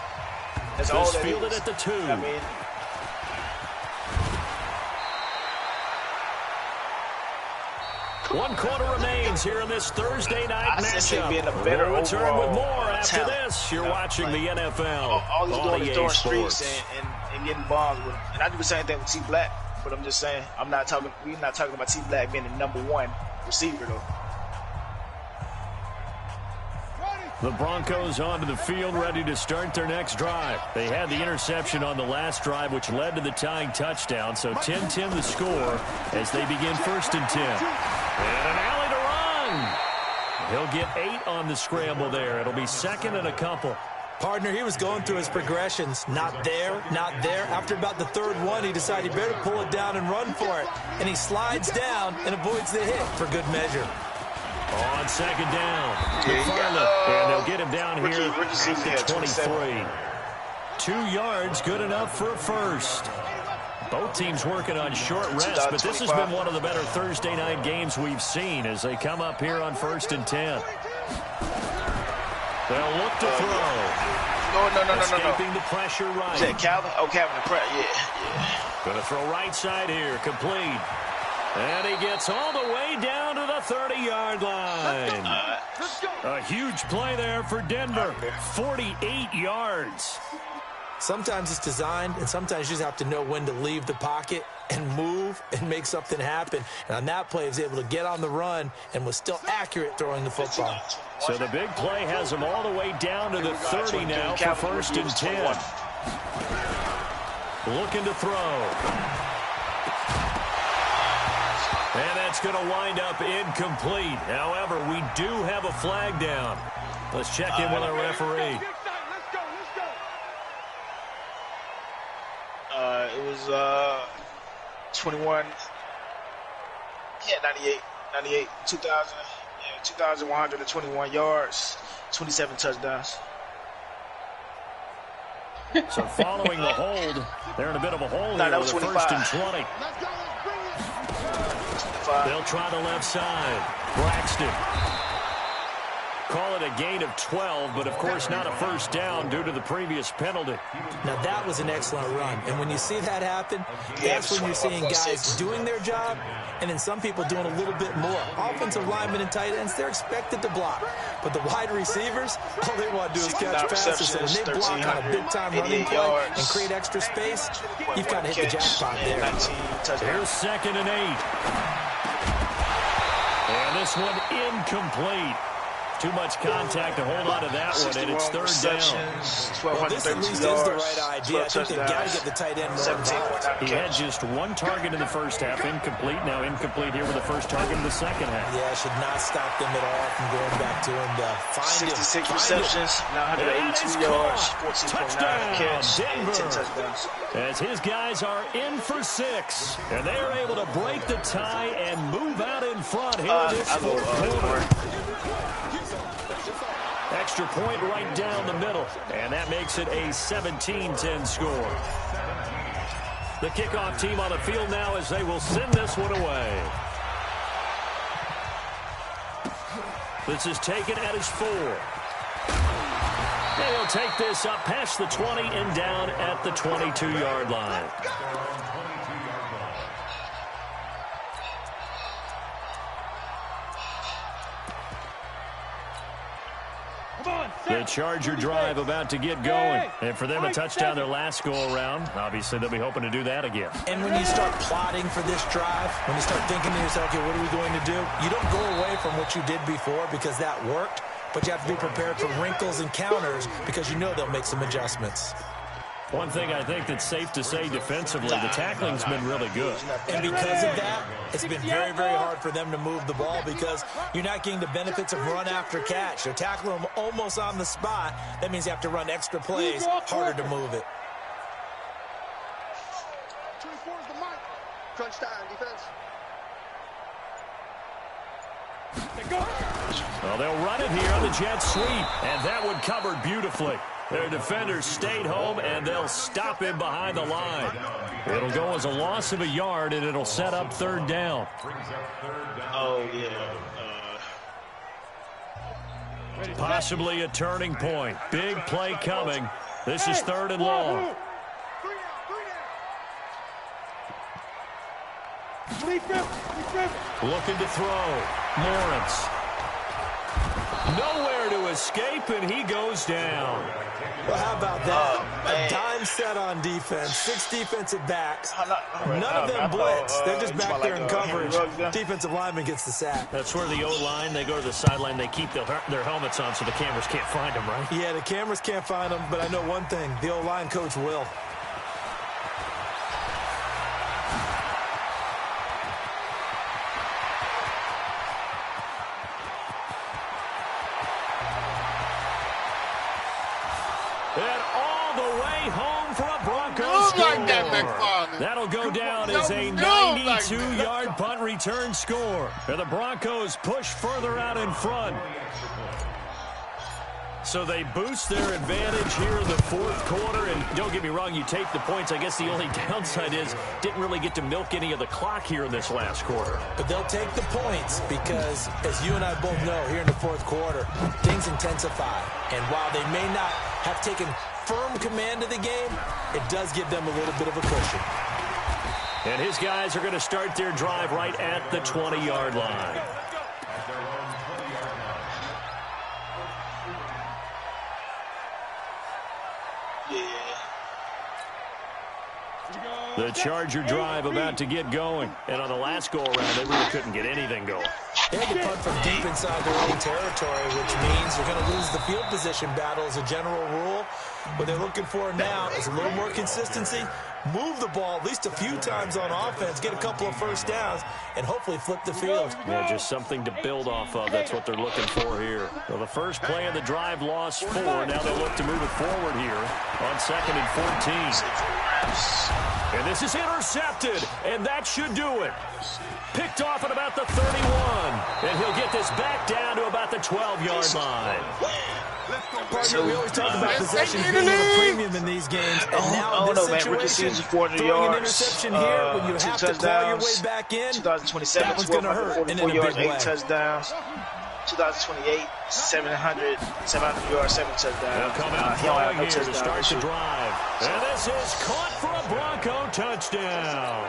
[SPEAKER 3] That's all that
[SPEAKER 4] fielded
[SPEAKER 3] is.
[SPEAKER 4] At the 2.
[SPEAKER 3] I mean,
[SPEAKER 4] one quarter remains here in this Thursday night matchup.
[SPEAKER 3] We'll
[SPEAKER 4] return with more after this. You're watching the NFL.
[SPEAKER 3] All he's doing is throwing
[SPEAKER 4] Sports.
[SPEAKER 3] streaks and getting bombs with him. And I do the same thing with T Black, but I'm just saying we're not talking about T Black being the #1 receiver though.
[SPEAKER 4] The Broncos onto the field, ready to start their next drive. They had the interception on the last drive, which led to the tying touchdown. So 10-10 the score as they begin 1st and 10. And an alley to run. He'll get 8 on the scramble there. It'll be 2nd and a couple.
[SPEAKER 5] Partner, he was going through his progressions. Not there, not there. After about the 3rd one, he decided he better pull it down and run for it. And he slides down and avoids the hit for good measure.
[SPEAKER 4] On 2nd down, and they'll get him down here at 23. 2 yards, good enough for a 1st. Both teams working on short rest, but this has been one of the better Thursday night games we've seen as they come up here on 1st and 10. They'll look to throw.
[SPEAKER 3] No.
[SPEAKER 4] Escaping the pressure right.
[SPEAKER 3] Is that Calvin? Oh, Calvin, the pressure, yeah.
[SPEAKER 4] Going to throw right side here, complete. And he gets all the way down to the 30-yard line. A huge play there for Denver. 48 yards.
[SPEAKER 5] Sometimes it's designed, and sometimes you just have to know when to leave the pocket and move and make something happen. And on that play, he was able to get on the run and was still accurate throwing the football.
[SPEAKER 4] So the big play has him all the way down to the 30 now for 1st and 10. Looking to throw. And that's going to wind up incomplete. However, we do have a flag down. Let's check in with our referee.
[SPEAKER 3] It was 21. Yeah, 98, 2,121 yards, 27 touchdowns.
[SPEAKER 4] So following the hold, they're in a bit of a hole here with a 1st and 20. They'll try the left side. Braxton. Call it a gain of 12, but of course not a first down due to the previous penalty.
[SPEAKER 5] Now that was an excellent run, and when you see that happen, that's when you're seeing guys doing their job, and then some people doing a little bit more. Offensive linemen and tight ends, they're expected to block, but the wide receivers, all they want to do is catch passes, and when they block on a big-time running play and create extra space, you've got to hit the jackpot there.
[SPEAKER 4] Here's 2nd and 8. And this one incomplete. Too much contact to hold on to that one, and it's 3rd down.
[SPEAKER 5] Well, this at least is the right idea. I think they've got to get the tight end more involved.
[SPEAKER 4] He had just 1 target in the first half, incomplete. Now incomplete here with the first target in the second half.
[SPEAKER 5] Yeah, should not stop them at all from going back to him to find
[SPEAKER 3] 66 receptions, 982 yards, 14.9 catch, and 10 touchdowns.
[SPEAKER 4] As his guys are in for 6, and they are able to break the tie and move out in front here in this 4th quarter. Extra point right down the middle, and that makes it a 17-10 score. The kickoff team on the field now as they will send this one away. This is taken at his 4. And he'll take this up past the 20 and down at the 22-yard line. The Charger drive about to get going. And for them, a touchdown their last go-around. Obviously, they'll be hoping to do that again.
[SPEAKER 5] And when you start plotting for this drive, when you start thinking to yourself, okay, what are we going to do? You don't go away from what you did before because that worked, but you have to be prepared for wrinkles and counters because you know they'll make some adjustments.
[SPEAKER 4] One thing I think that's safe to say defensively, the tackling's been really good.
[SPEAKER 5] And because of that, it's been very, very hard for them to move the ball because you're not getting the benefits of run after catch. They're tackling them almost on the spot. That means you have to run extra plays, harder to move it.
[SPEAKER 6] 24 is the mic. Crunch time, defense.
[SPEAKER 4] Well, they'll run it here on the jet sweep, and that one covered beautifully. Their defenders stayed home, and they'll stop him behind the line. It'll go as a loss of a yard, and it'll set up 3rd down.
[SPEAKER 3] Oh, yeah.
[SPEAKER 4] Possibly a turning point. Big play coming. This is 3rd and long. Looking to throw. Lawrence. Nowhere to escape, and he goes down.
[SPEAKER 5] Well, how about that? A dime set on defense, 6 defensive backs. None of them blitz. They're just back there in coverage. Defensive lineman gets the sack.
[SPEAKER 4] That's where the O-line, they go to the sideline, they keep their helmets on so the cameras can't find them, right?
[SPEAKER 5] Yeah, the cameras can't find them, but I know one thing. The O-line coach will.
[SPEAKER 4] And all the way home for a Broncos score.
[SPEAKER 6] Like that,
[SPEAKER 4] that'll go down as a 92-yard punt return score. And the Broncos push further out in front. So they boost their advantage here in the 4th quarter. And don't get me wrong, you take the points. I guess the only downside is didn't really get to milk any of the clock here in this last quarter.
[SPEAKER 5] But they'll take the points because, as you and I both know, here in the 4th quarter, things intensify. And while they may not have taken firm command of the game, it does give them a little bit of a cushion.
[SPEAKER 4] And his guys are going to start their drive right at the 20-yard line. The Charger drive about to get going. And on the last go-around, they really couldn't get anything going.
[SPEAKER 5] They had to punt from deep inside their own territory, which means they're going to lose the field position battle as a general rule. What they're looking for now is a little more consistency, move the ball at least a few times on offense, get a couple of first downs, and hopefully flip the field.
[SPEAKER 4] Yeah, just something to build off of. That's what they're looking for here. Well, the first play of the drive lost 4. Now they look to move it forward here on 2nd and 14. And this is intercepted, and that should do it. Picked off at about the 31, and he'll get this back down to about the 12-yard line.
[SPEAKER 5] Partner, we always talk about possession being a premium in these games, and now in this situation, throwing an interception here when you have to claw your way back in, that one's going to hurt, and in a big way.
[SPEAKER 3] 8 touchdowns. 2028, 700 yards, 7 touchdowns.
[SPEAKER 4] He
[SPEAKER 3] don't have no
[SPEAKER 4] here to start
[SPEAKER 3] touchdowns.
[SPEAKER 4] the drive. And this is caught for a Bronco touchdown.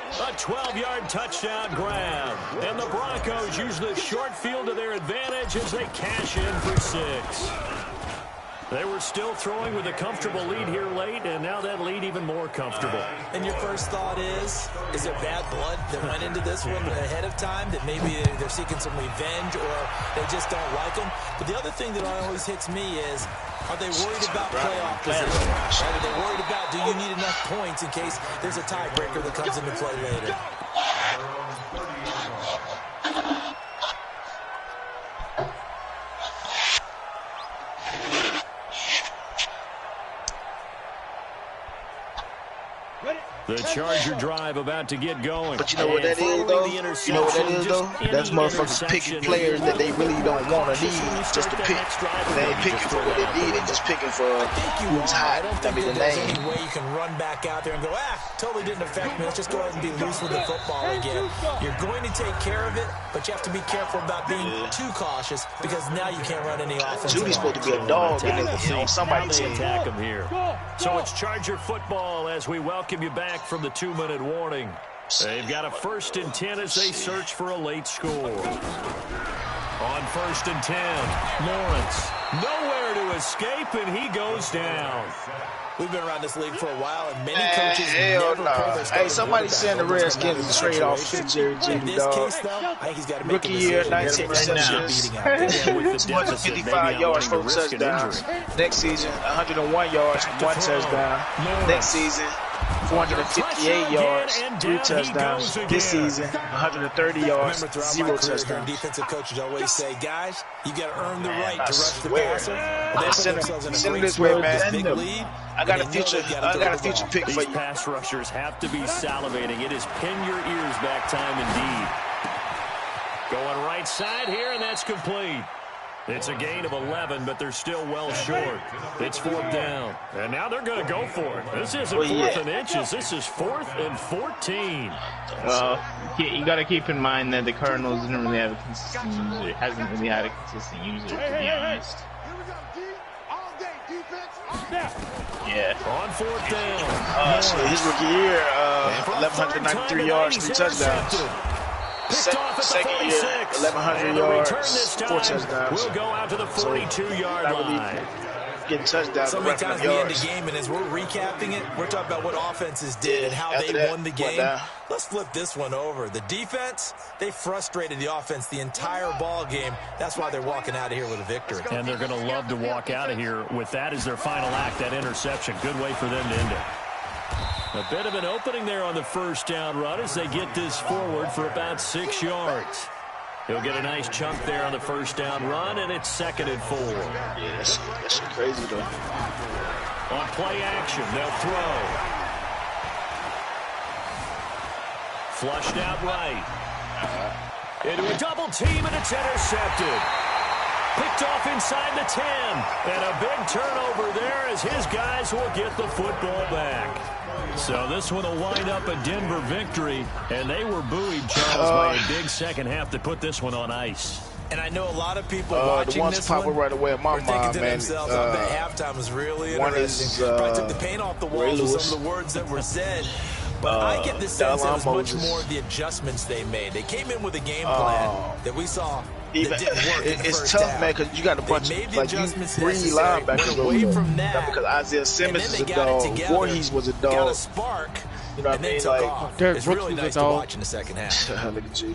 [SPEAKER 4] A 12-yard touchdown grab. And the Broncos use the short field to their advantage as they cash in for 6. They were still throwing with a comfortable lead here late, and now that lead even more comfortable.
[SPEAKER 5] And your first thought is there bad blood that went into this one ahead of time, that maybe they're seeking some revenge or they just don't like them? But the other thing that always hits me is, are they worried about playoff position? Are they worried about, do you need enough points in case there's a tiebreaker that comes into play later?
[SPEAKER 4] The Charger drive about to get going.
[SPEAKER 3] But you know what that is, though? You know what that is, though? That's motherfuckers picking players that they really don't want to need just to pick. They ain't picking for what they need. They just picking for who's hot. I mean, the name.
[SPEAKER 5] Any way you can run back out there and go, totally didn't affect me. Let's just go ahead and be loose with the football again. You're going to take care of it, but you have to be careful about being too cautious because now you can't run any offense.
[SPEAKER 3] Judy's supposed to be a dog on somebody's team.
[SPEAKER 4] Attack him here. So it's Charger football as we welcome you back from the 2-minute warning. They've got a 1st and 10 as they search for a late score. On 1st and 10, Lawrence nowhere to escape, and he goes down.
[SPEAKER 5] We've been around this league for a while, and many coaches
[SPEAKER 3] hell
[SPEAKER 5] never
[SPEAKER 3] no.
[SPEAKER 5] pull their
[SPEAKER 3] Hey, somebody send the Redskins straight off to Jerry Judy, dog. Rookie year, 19 receptions, 255 yards, 4 touchdowns. Next season, 101 yards, 1 touchdown. Next season, 458 yards, 3 touchdowns. This season, 130 yards, 0 touchdowns.
[SPEAKER 5] Defensive coaches always say, guys, you got to earn the right to rush the passer.
[SPEAKER 3] Send him this way, man. I got a future pick for you.
[SPEAKER 4] These pass rushers have to be salivating. It is pin your ears back time indeed. Going right side here, and that's complete. It's a gain of 11, but they're still well short. It's 4th down, and now they're going to go for it. This isn't 4th and inches. This is 4th and 14.
[SPEAKER 2] Well, you got to keep in mind that the Cardinals didn't really have a consistent user. Hasn't really had a consistent user, to be honest. Yeah.
[SPEAKER 4] On 4th down.
[SPEAKER 3] So his rookie year, 1,193 yards, 3 touchdowns. Second year, 1,100 yards, 4 touchdowns.
[SPEAKER 4] We'll go out to the 42-yard line.
[SPEAKER 3] Getting touchdowns.
[SPEAKER 5] So many times we end the game, and as we're recapping it, we're talking about what offenses did and how they won the game. Let's flip this one over. The defense, they frustrated the offense the entire ball game. That's why they're walking out of here with a victory.
[SPEAKER 4] And they're going to love to walk out of here with that as their final act, that interception. Good way for them to end it. A bit of an opening there on the 1st down run as they get this forward for about 6 yards. He'll get a nice chunk there on the 1st down run, and it's 2nd and 4.
[SPEAKER 3] Yeah, that's crazy, though.
[SPEAKER 4] On play action, they'll throw. Flushed out right. Into a double team, and it's intercepted. Picked off inside the 10. And a big turnover there as his guys will get the football back. So this one will wind up a Denver victory, and they were buoyed, Charles, by a big second half that put this one on ice.
[SPEAKER 5] And I know a lot of people watching this one
[SPEAKER 3] right away in my mind,
[SPEAKER 5] to
[SPEAKER 3] man.
[SPEAKER 5] themselves, I bet halftime was really interesting. Probably took the paint off the walls with some of the words that were said. But I get the sense that it was much more the adjustments they made. They came in with a game plan that we saw that didn't work in the
[SPEAKER 3] it's tough,
[SPEAKER 5] half.
[SPEAKER 3] man, because you got a bunch of, like, you three linebackers
[SPEAKER 5] away from that,
[SPEAKER 3] because Isaiah Simmons is a dog, Voorhees was a dog.
[SPEAKER 5] Got a spark,
[SPEAKER 3] you know what I mean? Like,
[SPEAKER 5] Derek Brooks really was nice a dog to watch in the second half.
[SPEAKER 3] Look at you.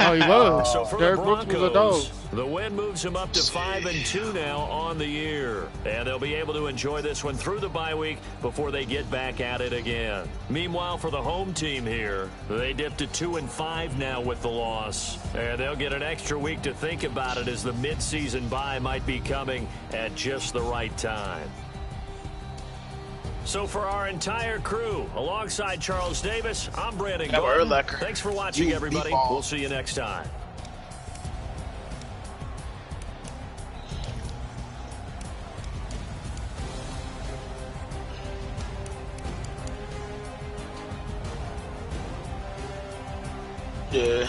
[SPEAKER 2] Oh, he was.
[SPEAKER 4] So for
[SPEAKER 2] Derek
[SPEAKER 4] the
[SPEAKER 2] Brooks
[SPEAKER 4] Broncos,
[SPEAKER 2] was a dog.
[SPEAKER 4] the win moves them up to 5-2 now on the year. And they'll be able to enjoy this one through the bye week before they get back at it again. Meanwhile, for the home team here, they dipped to 2-5 now with the loss. And they'll get an extra week to think about it as the midseason bye might be coming at just the right time. So for our entire crew, alongside Charles Davis, I'm Brandon Gordon. Thanks for watching, everybody. We'll see you next time.
[SPEAKER 3] Yeah.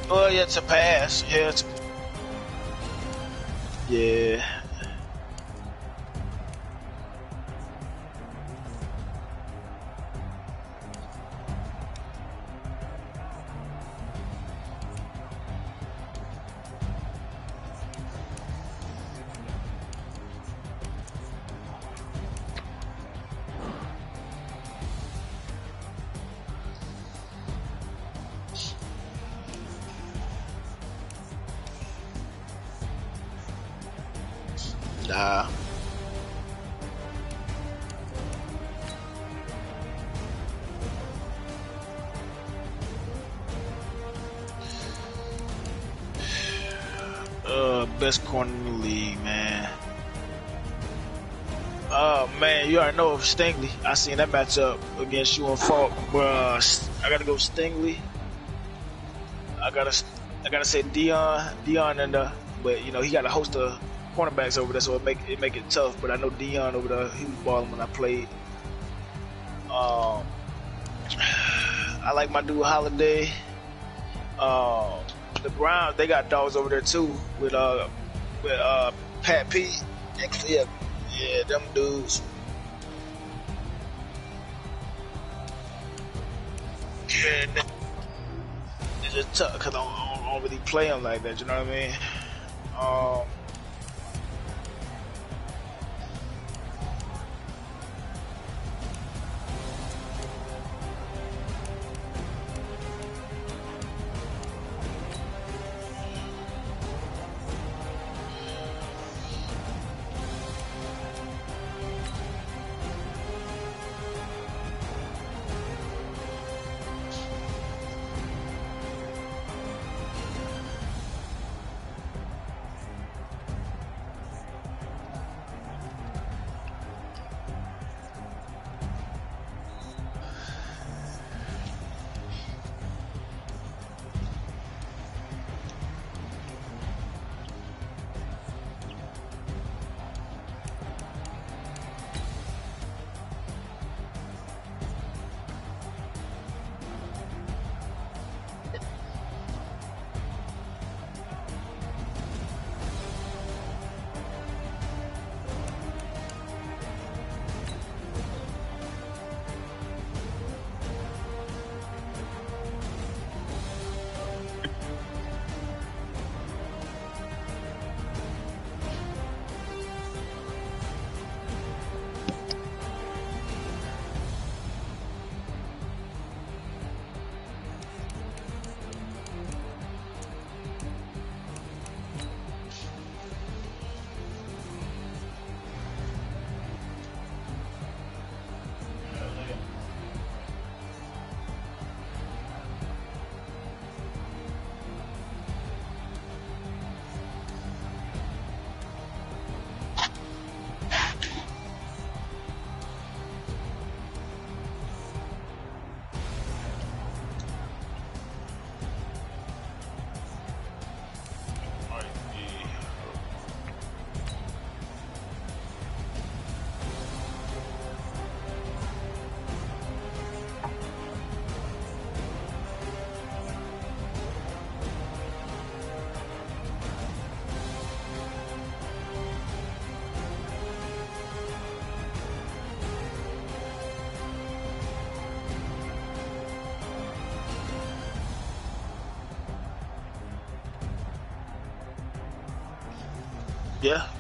[SPEAKER 3] Oh yeah, to pass. Yeah. Yeah. Nah. Best corner in the league, man. Man, you already know Stingley. I seen that matchup against you on Falk, bruh. I gotta go Stingley. I gotta say Dion and but you know he got a host of cornerbacks over there, so it make it tough. But I know Dion over there, he was balling when I played. I like my dude Holiday. The Browns, they got dogs over there too with Pat Pete and Cliff. Yeah, them dudes. Yeah, it's just tough because I don't really play them like that. You know what I mean?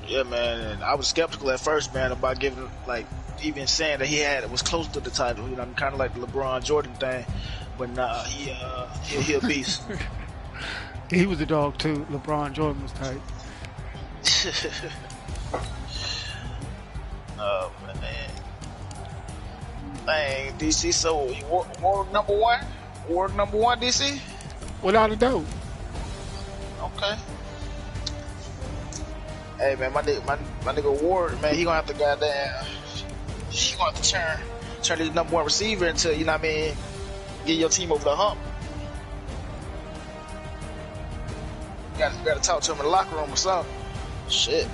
[SPEAKER 3] Yeah, man. And I was skeptical at first, man, about giving even saying that he was close to the title. You know, kind of like the LeBron Jordan thing, but nah, he a beast.
[SPEAKER 7] He was a dog too. LeBron Jordan was tight.
[SPEAKER 3] Oh man, dang, DC. So Ward number one, DC.
[SPEAKER 7] Without a doubt.
[SPEAKER 3] Okay. Hey man, my nigga Ward, man, he gonna have to turn his number one receiver into, you know what I mean, get your team over the hump. You gotta talk to him in the locker room or something. Shit.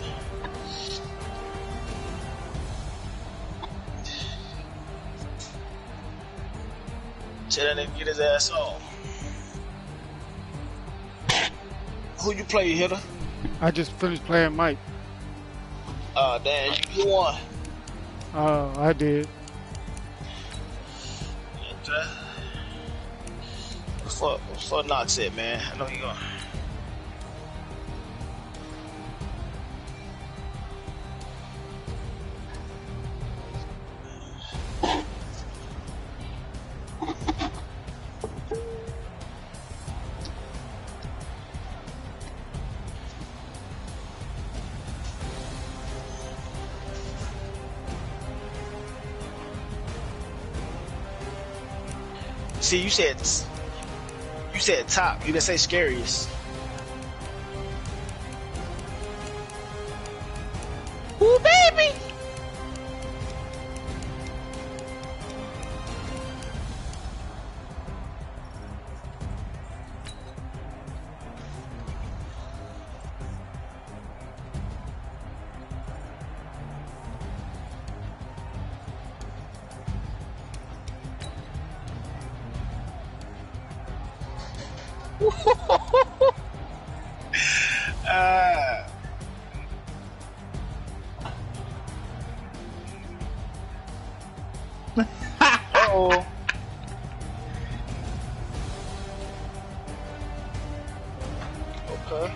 [SPEAKER 3] Tell that nigga get his ass off. Who you play, Hitter?
[SPEAKER 7] I just finished playing Mike.
[SPEAKER 3] Damn, you won.
[SPEAKER 7] I did.
[SPEAKER 3] For Knox it, man. I know you going. See, you said top. You didn't say scariest. Ooh, baby. Uh-oh. Okay.